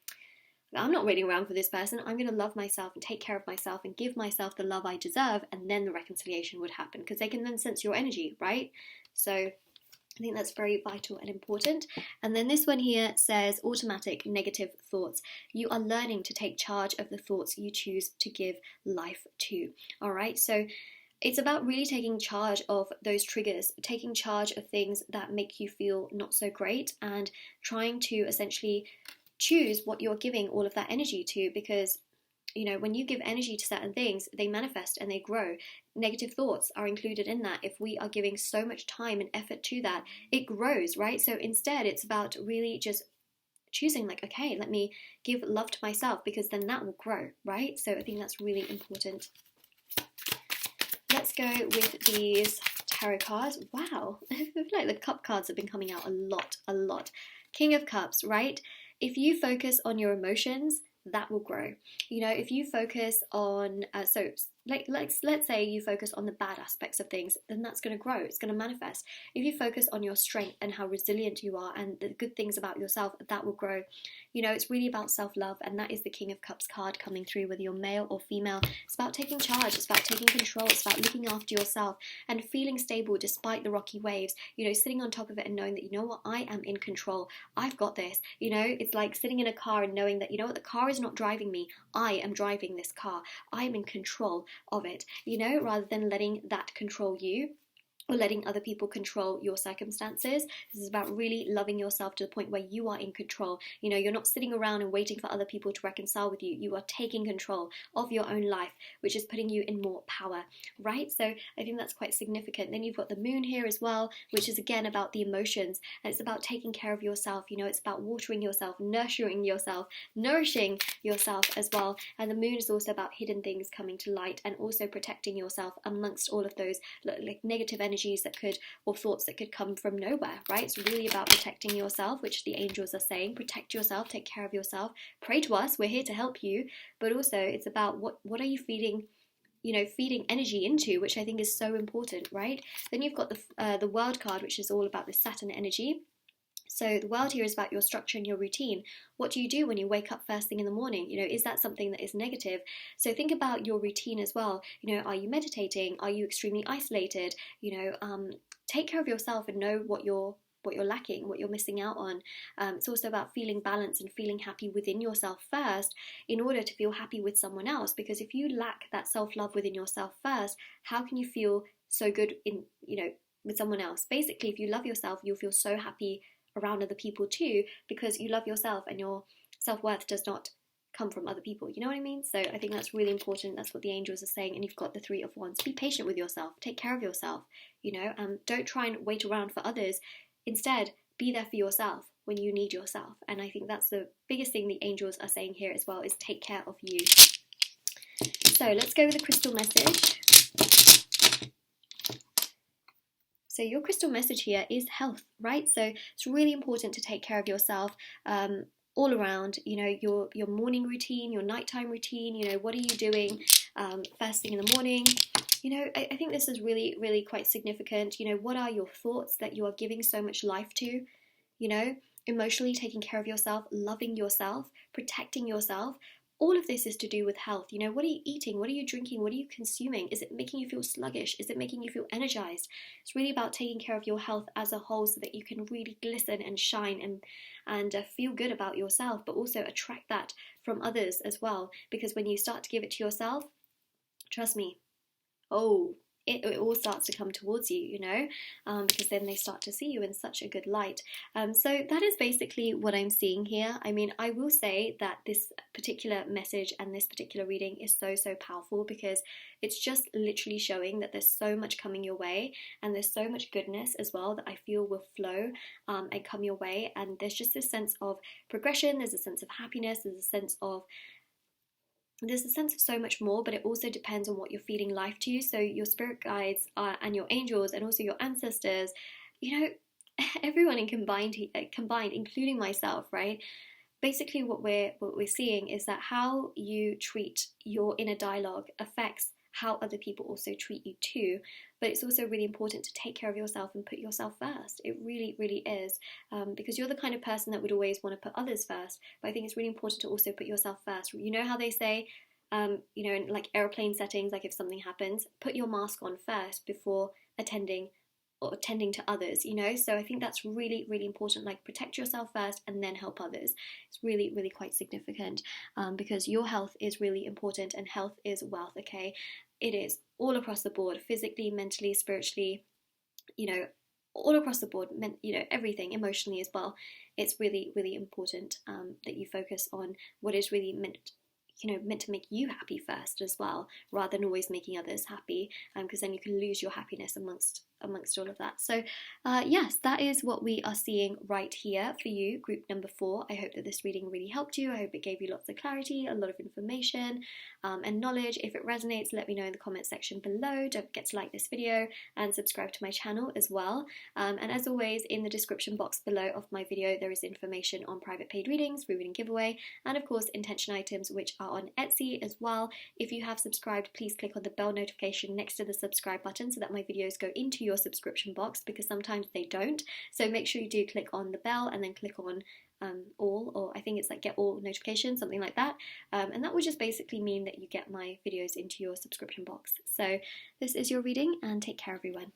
I'm not waiting around for this person. I'm going to love myself and take care of myself and give myself the love I deserve, and then the reconciliation would happen, because they can then sense your energy, right? So I think that's very vital and important. And then this one here says automatic negative thoughts. You are learning to take charge of the thoughts you choose to give life to. All right, so it's about really taking charge of those triggers, taking charge of things that make you feel not so great, and trying to essentially choose what you're giving all of that energy to, because when you give energy to certain things, they manifest and they grow. Negative thoughts are included in that. If we are giving so much time and effort to that, it grows, right? So instead, it's about really just choosing, like, okay, let me give love to myself, because then that will grow, right? So I think that's really important. Let's go with these tarot cards. Wow, I feel like the cup cards have been coming out a lot. King of Cups, right? If you focus on your emotions, that will grow. If you focus on, let's say you focus on the bad aspects of things, then that's going to grow. It's going to manifest. If you focus on your strength and how resilient you are and the good things about yourself, that will grow. It's really about self-love, and that is the King of Cups card coming through, whether you're male or female. It's about taking charge. It's about taking control. It's about looking after yourself and feeling stable despite the rocky waves. Sitting on top of it and knowing that, you know what, I am in control. I've got this. It's like sitting in a car and knowing that, you know what, the car is not driving me. I am driving this car. I am in control of it, rather than letting that control you, or letting other people control your circumstances. This is about really loving yourself to the point where you are in control. You're not sitting around and waiting for other people to reconcile with you. You are taking control of your own life, which is putting you in more power, right? So I think that's quite significant. Then you've got the moon here as well, which is again about the emotions, and it's about taking care of yourself. It's about watering yourself, nurturing yourself, nourishing yourself as well. And the moon is also about hidden things coming to light, and also protecting yourself amongst all of those like negative energies that could, or thoughts that could come from nowhere, right? It's really about protecting yourself, which the angels are saying. Protect yourself, take care of yourself, pray to us, we're here to help you. But also it's about what are you feeding energy into, which I think is so important, right? Then you've got the World card, which is all about the Saturn energy. So the World here is about your structure and your routine. What do you do when you wake up first thing in the morning? Is that something that is negative? So think about your routine as well. Are you meditating? Are you extremely isolated? Take care of yourself and know what you're lacking, what you're missing out on. It's also about feeling balanced and feeling happy within yourself first in order to feel happy with someone else. Because if you lack that self-love within yourself first, how can you feel so good with someone else? Basically, if you love yourself, you'll feel so happy around other people too, because you love yourself and your self-worth does not come from other people. You know what I mean? So I think that's really important. That's what the angels are saying. And you've got the Three of Wands. Be patient with yourself. Take care of yourself. Don't try and wait around for others. Instead, be there for yourself when you need yourself. And I think that's the biggest thing the angels are saying here as well, is take care of you. So let's go with the crystal message. So your crystal message here is health, right? So it's really important to take care of yourself all around, your morning routine, your nighttime routine, what are you doing first thing in the morning? I think this is really, really quite significant. What are your thoughts that you are giving so much life to? Emotionally taking care of yourself, loving yourself, protecting yourself. All of this is to do with health. What are you eating? What are you drinking? What are you consuming? Is it making you feel sluggish? Is it making you feel energized? It's really about taking care of your health as a whole so that you can really glisten and shine and feel good about yourself, but also attract that from others as well. Because when you start to give it to yourself, trust me, it all starts to come towards you, because then they start to see you in such a good light. So that is basically what I'm seeing here. I mean, I will say that this particular message and this particular reading is so, so powerful, because it's just literally showing that there's so much coming your way, and there's so much goodness as well that I feel will flow and come your way. And there's just this sense of progression, there's a sense of happiness, there's a sense of there's a sense of so much more, but it also depends on what you're feeling life to you. So your spirit guides and your angels and also your ancestors, you know, everyone in combined, including myself, right? Basically what we're seeing is that how you treat your inner dialogue affects how other people also treat you too. But it's also really important to take care of yourself and put yourself first. It really, really is, because you're the kind of person that would always want to put others first. But I think it's really important to also put yourself first. You know how they say, you know, in like airplane settings, like if something happens, put your mask on first before attending or tending to others, you know. So I think that's really, really important. Like, protect yourself first and then help others. It's really, really quite significant, because your health is really important, and health is wealth. Okay, it is all across the board, physically, mentally, spiritually, you know, all across the board, you know, everything, emotionally as well. It's really, really important, that you focus on what is really meant to make you happy first as well, rather than always making others happy, because then you can lose your happiness amongst all of that. So yes, that is what we are seeing right here for you, group number 4. I hope that this reading really helped you. I hope it gave you lots of clarity, a lot of information, and knowledge. If it resonates, let me know in the comment section below. Don't forget to like this video and subscribe to my channel as well, and as always, in the description box below of my video there is information on private paid readings, free reading giveaway, and of course intention items, which are on Etsy as well. If you have subscribed, please click on the bell notification next to the subscribe button so that my videos go into your subscription box, because sometimes they don't. So make sure you do click on the bell and then click on all, or I think it's like get all notifications, something like that, and that would just basically mean that you get my videos into your subscription box. So this is your reading, and take care everyone.